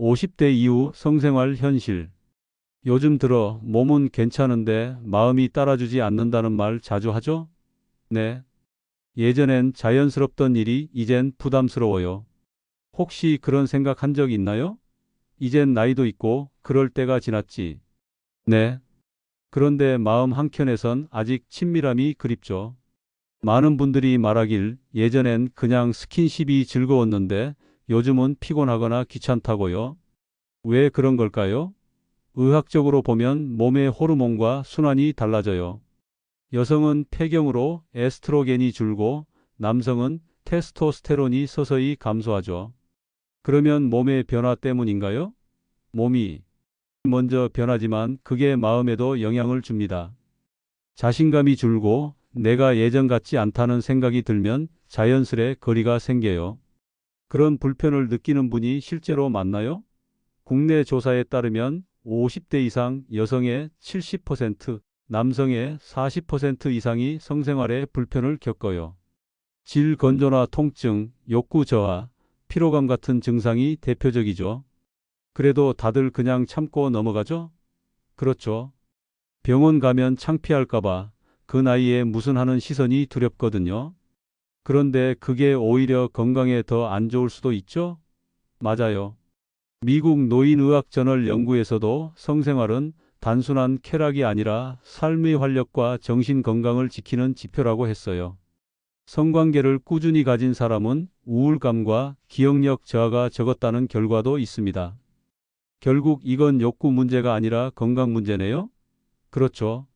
50대 이후 성생활 현실. 요즘 들어 몸은 괜찮은데 마음이 따라주지 않는다는 말 자주 하죠? 네. 예전엔 자연스럽던 일이 이젠 부담스러워요. 혹시 그런 생각 한 적 있나요? 이젠 나이도 있고 그럴 때가 지났지. 네. 그런데 마음 한켠에선 아직 친밀함이 그립죠. 많은 분들이 말하길 예전엔 그냥 스킨십이 즐거웠는데 요즘은 피곤하거나 귀찮다고요. 왜 그런 걸까요? 의학적으로 보면 몸의 호르몬과 순환이 달라져요. 여성은 폐경으로 에스트로겐이 줄고 남성은 테스토스테론이 서서히 감소하죠. 그러면 몸의 변화 때문인가요? 몸이 먼저 변하지만 그게 마음에도 영향을 줍니다. 자신감이 줄고 내가 예전 같지 않다는 생각이 들면 자연스레 거리가 생겨요. 그런 불편을 느끼는 분이 실제로 많나요? 국내 조사에 따르면 50대 이상 여성의 70%, 남성의 40% 이상이 성생활에 불편을 겪어요. 질 건조나 통증, 욕구 저하, 피로감 같은 증상이 대표적이죠. 그래도 다들 그냥 참고 넘어가죠? 그렇죠. 병원 가면 창피할까봐 그 나이에 무슨 하는 시선이 두렵거든요. 그런데 그게 오히려 건강에 더 안 좋을 수도 있죠? 맞아요. 미국 노인의학 저널 연구에서도 성생활은 단순한 쾌락이 아니라 삶의 활력과 정신 건강을 지키는 지표라고 했어요. 성관계를 꾸준히 가진 사람은 우울감과 기억력 저하가 적었다는 결과도 있습니다. 결국 이건 욕구 문제가 아니라 건강 문제네요? 그렇죠.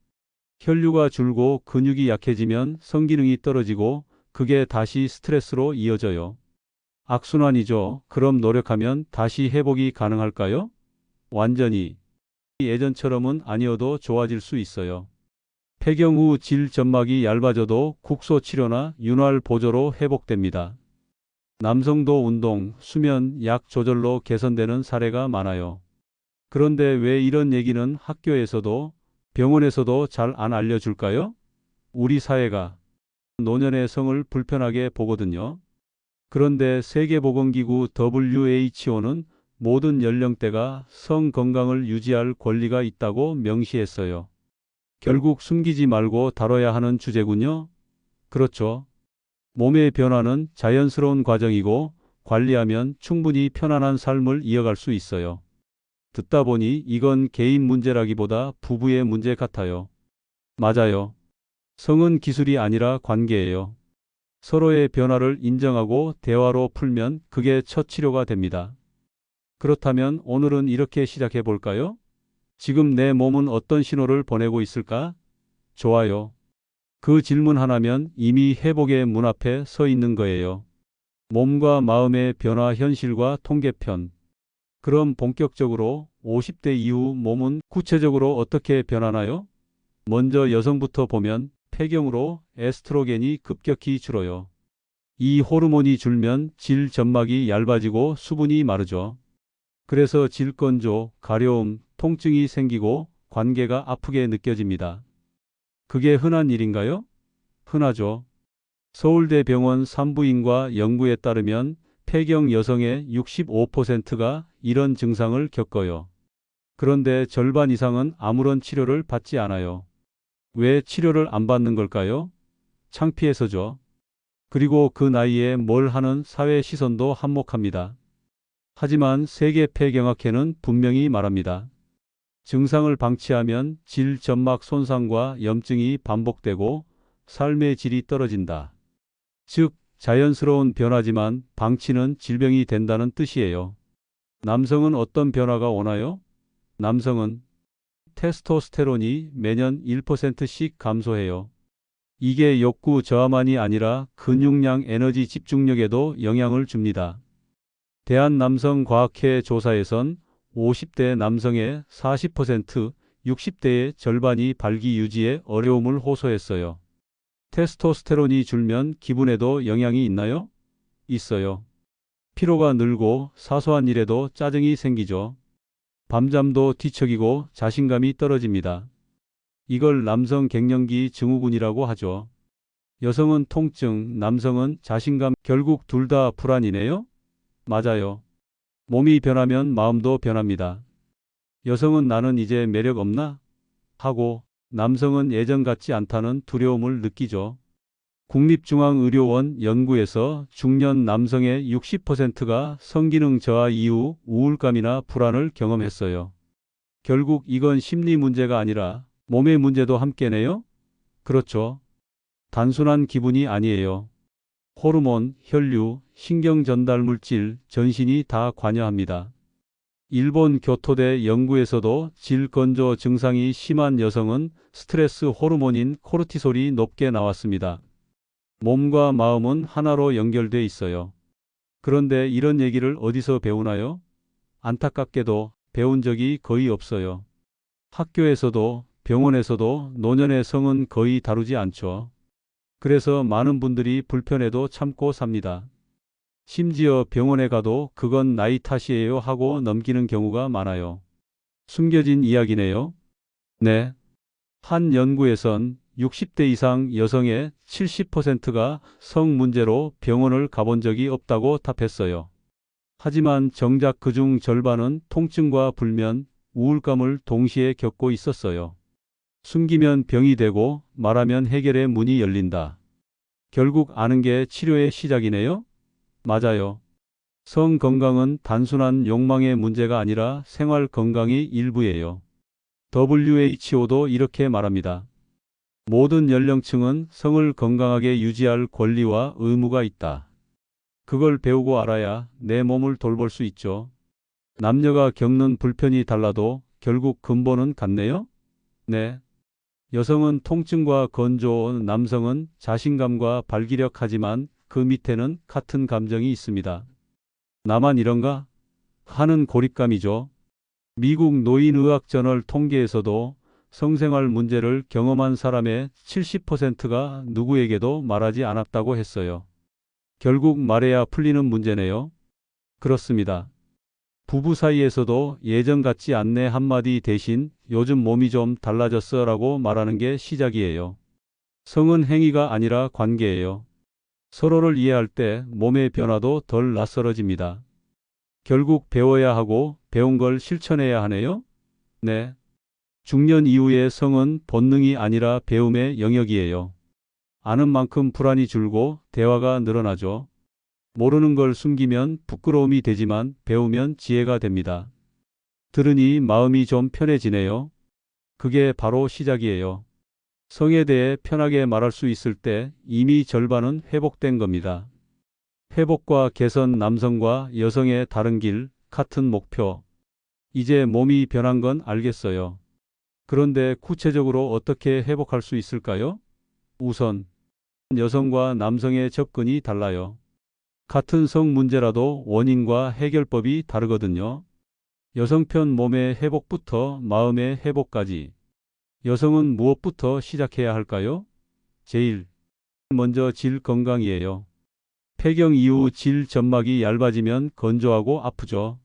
혈류가 줄고 근육이 약해지면 성기능이 떨어지고 그게 다시 스트레스로 이어져요. 악순환이죠. 그럼 노력하면 다시 회복이 가능할까요? 완전히 예전처럼은 아니어도 좋아질 수 있어요. 폐경 후 질 점막이 얇아져도 국소 치료나 윤활 보조로 회복됩니다. 남성도 운동, 수면, 약 조절로 개선되는 사례가 많아요. 그런데 왜 이런 얘기는 학교에서도 병원에서도 잘 안 알려줄까요? 우리 사회가 노년의 성을 불편하게 보거든요. 그런데 세계보건기구 WHO는 모든 연령대가 성 건강을 유지할 권리가 있다고 명시했어요. 결국 숨기지 말고 다뤄야 하는 주제군요. 그렇죠. 몸의 변화는 자연스러운 과정이고 관리하면 충분히 편안한 삶을 이어갈 수 있어요. 듣다 보니 이건 개인 문제라기보다 부부의 문제 같아요. 맞아요. 성은 기술이 아니라 관계예요. 서로의 변화를 인정하고 대화로 풀면 그게 첫 치료가 됩니다. 그렇다면 오늘은 이렇게 시작해 볼까요? 지금 내 몸은 어떤 신호를 보내고 있을까? 좋아요. 그 질문 하나면 이미 회복의 문 앞에 서 있는 거예요. 몸과 마음의 변화 현실과 통계편. 그럼 본격적으로 50대 이후 몸은 구체적으로 어떻게 변하나요? 먼저 여성부터 보면 폐경으로 에스트로겐이 급격히 줄어요. 이 호르몬이 줄면 질 점막이 얇아지고 수분이 마르죠. 그래서 질건조, 가려움, 통증이 생기고 관계가 아프게 느껴집니다. 그게 흔한 일인가요? 흔하죠. 서울대병원 산부인과 연구에 따르면 폐경 여성의 65%가 이런 증상을 겪어요. 그런데 절반 이상은 아무런 치료를 받지 않아요. 왜 치료를 안 받는 걸까요? 창피해서죠. 그리고 그 나이에 뭘 하는 사회 시선도 한몫합니다. 하지만 세계 폐경학회는 분명히 말합니다. 증상을 방치하면 질 점막 손상과 염증이 반복되고 삶의 질이 떨어진다. 즉, 자연스러운 변화지만 방치는 질병이 된다는 뜻이에요. 남성은 어떤 변화가 오나요? 남성은 테스토스테론이 매년 1%씩 감소해요. 이게 욕구 저하만이 아니라 근육량 에너지 집중력에도 영향을 줍니다. 대한남성과학회 조사에선 50대 남성의 40%, 60대의 절반이 발기 유지에 어려움을 호소했어요. 테스토스테론이 줄면 기분에도 영향이 있나요? 있어요. 피로가 늘고 사소한 일에도 짜증이 생기죠. 밤잠도 뒤척이고 자신감이 떨어집니다. 이걸 남성 갱년기 증후군이라고 하죠. 여성은 통증, 남성은 자신감, 결국 둘 다 불안이네요? 맞아요. 몸이 변하면 마음도 변합니다. 여성은 나는 이제 매력 없나? 하고 남성은 예전 같지 않다는 두려움을 느끼죠. 국립중앙의료원 연구에서 중년 남성의 60%가 성기능 저하 이후 우울감이나 불안을 경험했어요. 결국 이건 심리 문제가 아니라 몸의 문제도 함께네요? 그렇죠. 단순한 기분이 아니에요. 호르몬, 혈류, 신경 전달 물질, 전신이 다 관여합니다. 일본 교토대 연구에서도 질건조 증상이 심한 여성은 스트레스 호르몬인 코르티솔이 높게 나왔습니다. 몸과 마음은 하나로 연결돼 있어요. 그런데 이런 얘기를 어디서 배우나요? 안타깝게도 배운 적이 거의 없어요. 학교에서도 병원에서도 노년의 성은 거의 다루지 않죠. 그래서 많은 분들이 불편해도 참고 삽니다. 심지어 병원에 가도 그건 나이 탓이에요 하고 넘기는 경우가 많아요. 숨겨진 이야기네요. 네. 한 연구에선 60대 이상 여성의 70%가 성 문제로 병원을 가본 적이 없다고 답했어요. 하지만 정작 그중 절반은 통증과 불면, 우울감을 동시에 겪고 있었어요. 숨기면 병이 되고 말하면 해결의 문이 열린다. 결국 아는 게 치료의 시작이네요? 맞아요. 성 건강은 단순한 욕망의 문제가 아니라 생활 건강의 일부예요. WHO도 이렇게 말합니다. 모든 연령층은 성을 건강하게 유지할 권리와 의무가 있다. 그걸 배우고 알아야 내 몸을 돌볼 수 있죠. 남녀가 겪는 불편이 달라도 결국 근본은 같네요? 네. 여성은 통증과 건조, 남성은 자신감과 발기력하지만 그 밑에는 같은 감정이 있습니다. 나만 이런가? 하는 고립감이죠. 미국 노인의학저널 통계에서도 성생활 문제를 경험한 사람의 70%가 누구에게도 말하지 않았다고 했어요. 결국 말해야 풀리는 문제네요. 그렇습니다. 부부 사이에서도 예전 같지 않네 한마디 대신 요즘 몸이 좀 달라졌어 라고 말하는 게 시작이에요. 성은 행위가 아니라 관계예요. 서로를 이해할 때 몸의 변화도 덜 낯설어집니다. 결국 배워야 하고 배운 걸 실천해야 하네요? 네. 중년 이후의 성은 본능이 아니라 배움의 영역이에요. 아는 만큼 불안이 줄고 대화가 늘어나죠. 모르는 걸 숨기면 부끄러움이 되지만 배우면 지혜가 됩니다. 들으니 마음이 좀 편해지네요. 그게 바로 시작이에요. 성에 대해 편하게 말할 수 있을 때 이미 절반은 회복된 겁니다. 회복과 개선 남성과 여성의 다른 길, 같은 목표. 이제 몸이 변한 건 알겠어요. 그런데 구체적으로 어떻게 회복할 수 있을까요? 우선 여성과 남성의 접근이 달라요. 같은 성 문제라도 원인과 해결법이 다르거든요. 여성 편 몸의 회복부터 마음의 회복까지. 여성은 무엇부터 시작해야 할까요? 제일 먼저 질 건강이에요. 폐경 이후 질 점막이 얇아지면 건조하고 아프죠.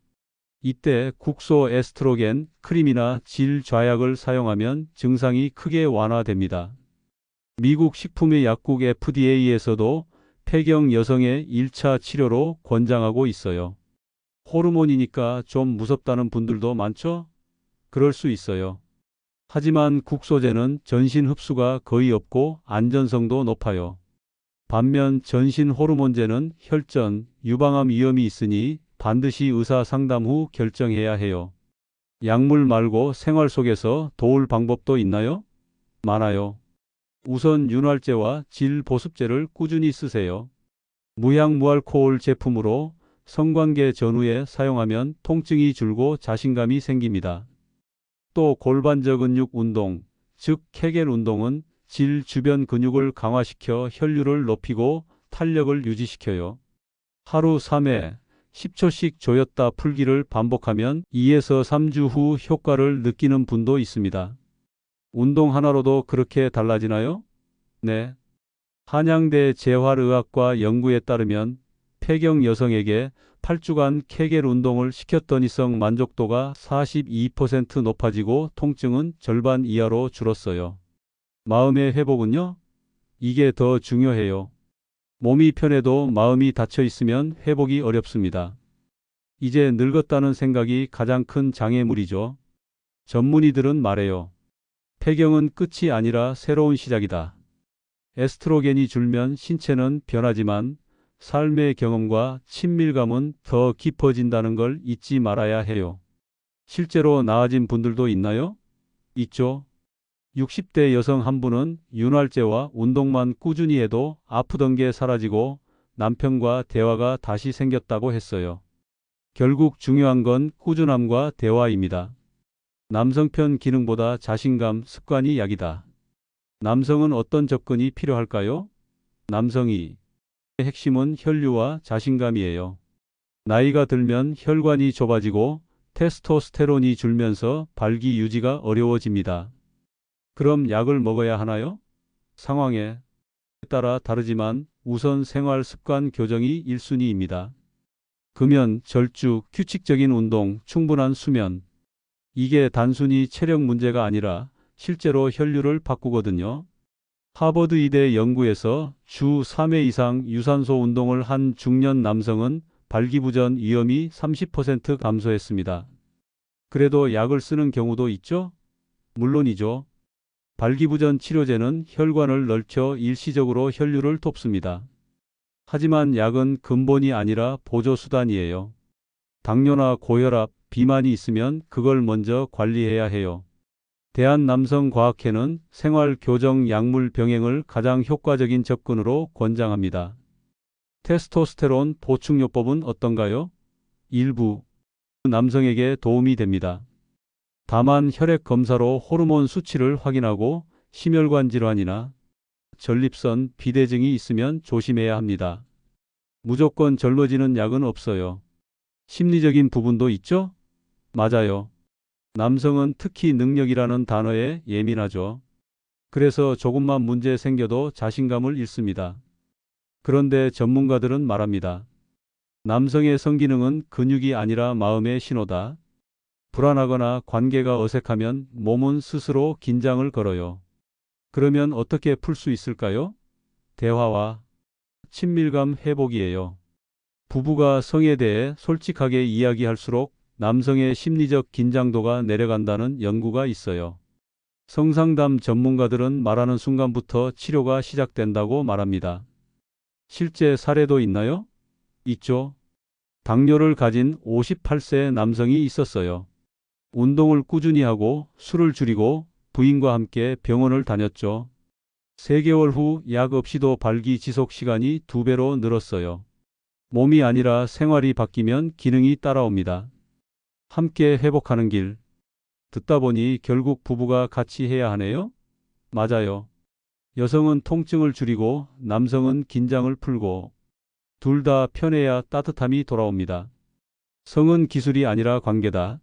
이때 국소 에스트로겐, 크림이나 질 좌약을 사용하면 증상이 크게 완화됩니다. 미국 식품의 약국 FDA에서도 폐경 여성의 1차 치료로 권장하고 있어요. 호르몬이니까 좀 무섭다는 분들도 많죠? 그럴 수 있어요. 하지만 국소제는 전신 흡수가 거의 없고 안전성도 높아요. 반면 전신 호르몬제는 혈전, 유방암 위험이 있으니 반드시 의사 상담 후 결정해야 해요. 약물 말고 생활 속에서 도울 방법도 있나요? 많아요. 우선 윤활제와 질 보습제를 꾸준히 쓰세요. 무향 무알코올 제품으로 성관계 전후에 사용하면 통증이 줄고 자신감이 생깁니다. 또 골반저 근육 운동, 즉 케겔 운동은 질 주변 근육을 강화시켜 혈류를 높이고 탄력을 유지시켜요. 하루 3회 10초씩 조였다 풀기를 반복하면 2에서 3주 후 효과를 느끼는 분도 있습니다. 운동 하나로도 그렇게 달라지나요? 네. 한양대 재활의학과 연구에 따르면 폐경 여성에게 8주간 케겔 운동을 시켰더니 성 만족도가 42% 높아지고 통증은 절반 이하로 줄었어요. 마음의 회복은요? 이게 더 중요해요. 몸이 편해도 마음이 닫혀 있으면 회복이 어렵습니다. 이제 늙었다는 생각이 가장 큰 장애물이죠. 전문의들은 말해요. 폐경은 끝이 아니라 새로운 시작이다. 에스트로겐이 줄면 신체는 변하지만 삶의 경험과 친밀감은 더 깊어진다는 걸 잊지 말아야 해요. 실제로 나아진 분들도 있나요? 있죠. 60대 여성 한 분은 윤활제와 운동만 꾸준히 해도 아프던 게 사라지고 남편과 대화가 다시 생겼다고 했어요. 결국 중요한 건 꾸준함과 대화입니다. 남성편 기능보다 자신감, 습관이 약이다. 남성은 어떤 접근이 필요할까요? 남성이 핵심은 혈류와 자신감이에요. 나이가 들면 혈관이 좁아지고 테스토스테론이 줄면서 발기 유지가 어려워집니다. 그럼 약을 먹어야 하나요? 상황에 따라 다르지만 우선 생활 습관 교정이 1순위입니다. 금연, 절주, 규칙적인 운동, 충분한 수면. 이게 단순히 체력 문제가 아니라 실제로 혈류를 바꾸거든요. 하버드 의대 연구에서 주 3회 이상 유산소 운동을 한 중년 남성은 발기부전 위험이 30% 감소했습니다. 그래도 약을 쓰는 경우도 있죠? 물론이죠. 발기부전 치료제는 혈관을 넓혀 일시적으로 혈류를 돕습니다. 하지만 약은 근본이 아니라 보조수단이에요. 당뇨나 고혈압, 비만이 있으면 그걸 먼저 관리해야 해요. 대한남성과학회는 생활교정 약물 병행을 가장 효과적인 접근으로 권장합니다. 테스토스테론 보충요법은 어떤가요? 일부 남성에게 도움이 됩니다. 다만 혈액 검사로 호르몬 수치를 확인하고 심혈관 질환이나 전립선 비대증이 있으면 조심해야 합니다. 무조건 젊어지는 약은 없어요. 심리적인 부분도 있죠? 맞아요. 남성은 특히 능력이라는 단어에 예민하죠. 그래서 조금만 문제 생겨도 자신감을 잃습니다. 그런데 전문가들은 말합니다. 남성의 성기능은 근육이 아니라 마음의 신호다. 불안하거나 관계가 어색하면 몸은 스스로 긴장을 걸어요. 그러면 어떻게 풀 수 있을까요? 대화와 친밀감 회복이에요. 부부가 성에 대해 솔직하게 이야기할수록 남성의 심리적 긴장도가 내려간다는 연구가 있어요. 성상담 전문가들은 말하는 순간부터 치료가 시작된다고 말합니다. 실제 사례도 있나요? 있죠. 당뇨를 가진 58세 남성이 있었어요. 운동을 꾸준히 하고 술을 줄이고 부인과 함께 병원을 다녔죠. 3개월 후 약 없이도 발기 지속 시간이 2배로 늘었어요. 몸이 아니라 생활이 바뀌면 기능이 따라옵니다. 함께 회복하는 길. 듣다 보니 결국 부부가 같이 해야 하네요? 맞아요. 여성은 통증을 줄이고 남성은 긴장을 풀고 둘 다 편해야 따뜻함이 돌아옵니다. 성은 기술이 아니라 관계다.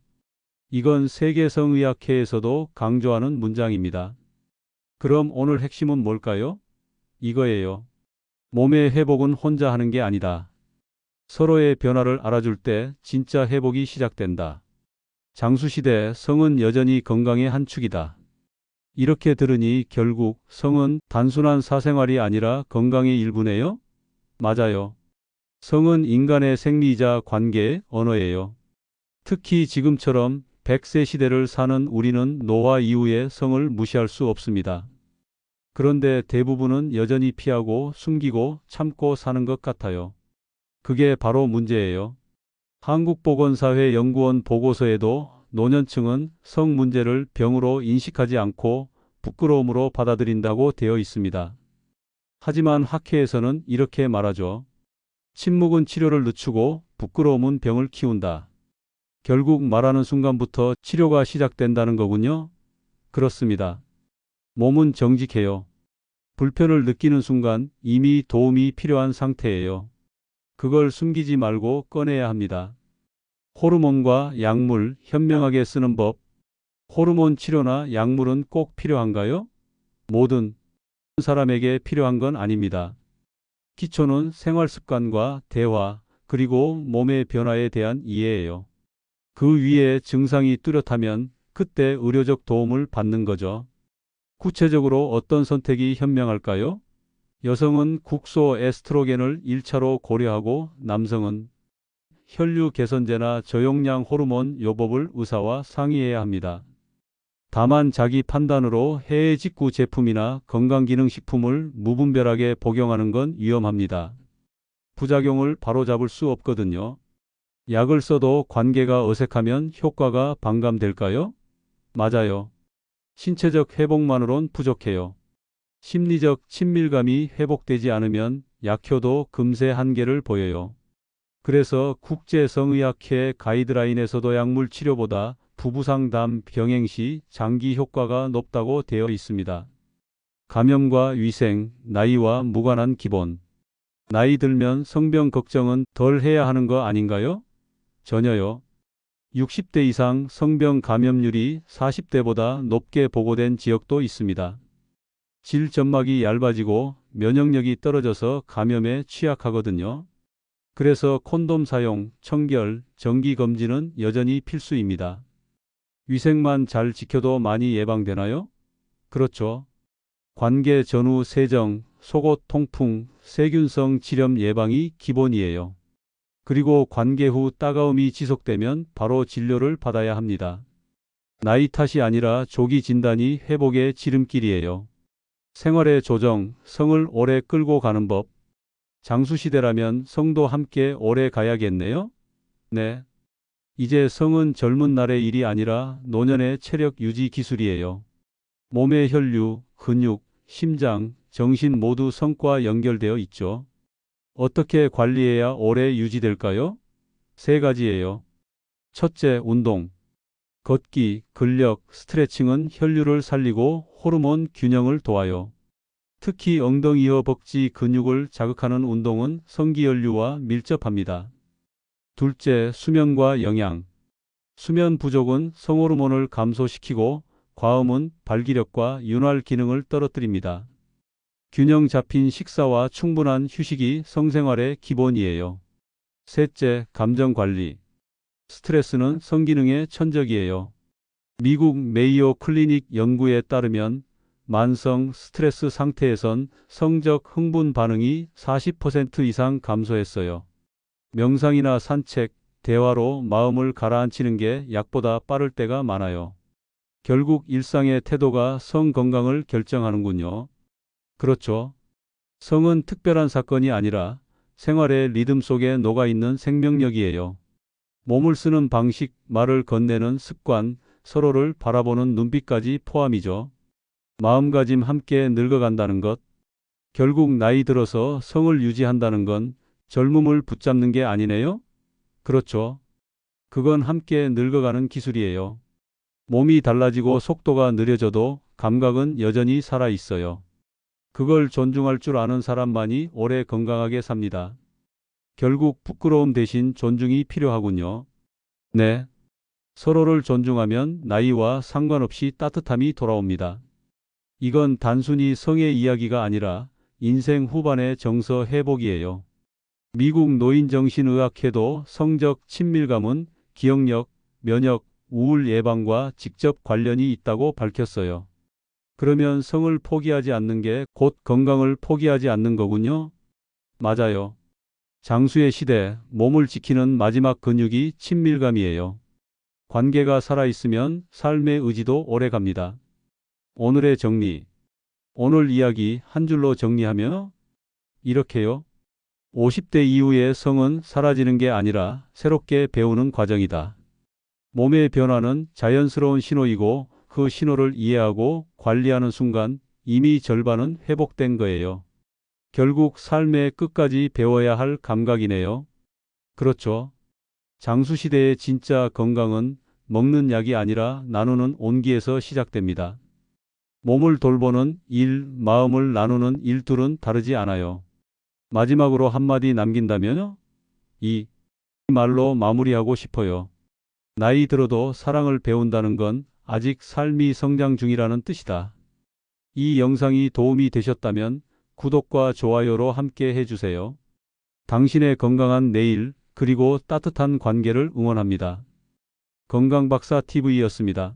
이건 세계성의학회에서도 강조하는 문장입니다. 그럼 오늘 핵심은 뭘까요? 이거예요. 몸의 회복은 혼자 하는 게 아니다. 서로의 변화를 알아줄 때 진짜 회복이 시작된다. 장수시대 성은 여전히 건강의 한 축이다. 이렇게 들으니 결국 성은 단순한 사생활이 아니라 건강의 일부네요? 맞아요. 성은 인간의 생리이자 관계의 언어예요. 특히 지금처럼 100세 시대를 사는 우리는 노화 이후의 성을 무시할 수 없습니다. 그런데 대부분은 여전히 피하고 숨기고 참고 사는 것 같아요. 그게 바로 문제예요. 한국보건사회연구원 보고서에도 노년층은 성 문제를 병으로 인식하지 않고 부끄러움으로 받아들인다고 되어 있습니다. 하지만 학회에서는 이렇게 말하죠. 침묵은 치료를 늦추고 부끄러움은 병을 키운다. 결국 말하는 순간부터 치료가 시작된다는 거군요. 그렇습니다. 몸은 정직해요. 불편을 느끼는 순간 이미 도움이 필요한 상태예요. 그걸 숨기지 말고 꺼내야 합니다. 호르몬과 약물 현명하게 쓰는 법. 호르몬 치료나 약물은 꼭 필요한가요? 모든 사람에게 필요한 건 아닙니다. 기초는 생활 습관과 대화, 그리고 몸의 변화에 대한 이해예요. 그 위에 증상이 뚜렷하면 그때 의료적 도움을 받는 거죠. 구체적으로 어떤 선택이 현명할까요? 여성은 국소 에스트로겐을 1차로 고려하고 남성은 혈류 개선제나 저용량 호르몬 요법을 의사와 상의해야 합니다. 다만 자기 판단으로 해외 직구 제품이나 건강기능식품을 무분별하게 복용하는 건 위험합니다. 부작용을 바로잡을 수 없거든요. 약을 써도 관계가 어색하면 효과가 반감될까요? 맞아요. 신체적 회복만으론 부족해요. 심리적 친밀감이 회복되지 않으면 약효도 금세 한계를 보여요. 그래서 국제성의학회 가이드라인에서도 약물 치료보다 부부상담 병행 시 장기 효과가 높다고 되어 있습니다. 감염과 위생, 나이와 무관한 기본. 나이 들면 성병 걱정은 덜 해야 하는 거 아닌가요? 전혀요. 60대 이상 성병 감염률이 40대보다 높게 보고된 지역도 있습니다. 질 점막이 얇아지고 면역력이 떨어져서 감염에 취약하거든요. 그래서 콘돔 사용, 청결, 정기검진은 여전히 필수입니다. 위생만 잘 지켜도 많이 예방되나요? 그렇죠. 관계 전후 세정, 속옷 통풍, 세균성 질염 예방이 기본이에요. 그리고 관계 후 따가움이 지속되면 바로 진료를 받아야 합니다. 나이 탓이 아니라 조기 진단이 회복의 지름길이에요. 생활의 조정, 성을 오래 끌고 가는 법. 장수시대라면 성도 함께 오래 가야겠네요? 네. 이제 성은 젊은 날의 일이 아니라 노년의 체력 유지 기술이에요. 몸의 혈류, 근육, 심장, 정신 모두 성과 연결되어 있죠. 어떻게 관리해야 오래 유지될까요? 세 가지예요. 첫째, 운동. 걷기, 근력, 스트레칭은 혈류를 살리고 호르몬 균형을 도와요. 특히 엉덩이 허벅지 근육을 자극하는 운동은 성기연료와 밀접합니다. 둘째, 수면과 영양. 수면 부족은 성호르몬을 감소시키고 과음은 발기력과 윤활 기능을 떨어뜨립니다. 균형 잡힌 식사와 충분한 휴식이 성생활의 기본이에요. 셋째, 감정 관리. 스트레스는 성기능의 천적이에요. 미국 메이오 클리닉 연구에 따르면 만성 스트레스 상태에선 성적 흥분 반응이 40% 이상 감소했어요. 명상이나 산책, 대화로 마음을 가라앉히는 게 약보다 빠를 때가 많아요. 결국 일상의 태도가 성 건강을 결정하는군요. 그렇죠. 성은 특별한 사건이 아니라 생활의 리듬 속에 녹아있는 생명력이에요. 몸을 쓰는 방식, 말을 건네는 습관, 서로를 바라보는 눈빛까지 포함이죠. 마음가짐 함께 늙어간다는 것. 결국 나이 들어서 성을 유지한다는 건 젊음을 붙잡는 게 아니네요? 그렇죠. 그건 함께 늙어가는 기술이에요. 몸이 달라지고 속도가 느려져도 감각은 여전히 살아 있어요. 그걸 존중할 줄 아는 사람만이 오래 건강하게 삽니다. 결국 부끄러움 대신 존중이 필요하군요. 네. 서로를 존중하면 나이와 상관없이 따뜻함이 돌아옵니다. 이건 단순히 성의 이야기가 아니라 인생 후반의 정서 회복이에요. 미국 노인정신의학회도 성적 친밀감은 기억력, 면역, 우울 예방과 직접 관련이 있다고 밝혔어요. 그러면 성을 포기하지 않는 게 곧 건강을 포기하지 않는 거군요. 맞아요. 장수의 시대, 몸을 지키는 마지막 근육이 친밀감이에요. 관계가 살아있으면 삶의 의지도 오래 갑니다. 오늘의 정리. 오늘 이야기 한 줄로 정리하며 이렇게요. 50대 이후의 성은 사라지는 게 아니라 새롭게 배우는 과정이다. 몸의 변화는 자연스러운 신호이고 그 신호를 이해하고 관리하는 순간 이미 절반은 회복된 거예요. 결국 삶의 끝까지 배워야 할 감각이네요. 그렇죠. 장수시대의 진짜 건강은 먹는 약이 아니라 나누는 온기에서 시작됩니다. 몸을 돌보는 일, 마음을 나누는 일 둘은 다르지 않아요. 마지막으로 한마디 남긴다면요? 이 말로 마무리하고 싶어요. 나이 들어도 사랑을 배운다는 건 아직 삶이 성장 중이라는 뜻이다. 이 영상이 도움이 되셨다면 구독과 좋아요로 함께 해주세요. 당신의 건강한 내일 그리고 따뜻한 관계를 응원합니다. 건강박사TV였습니다.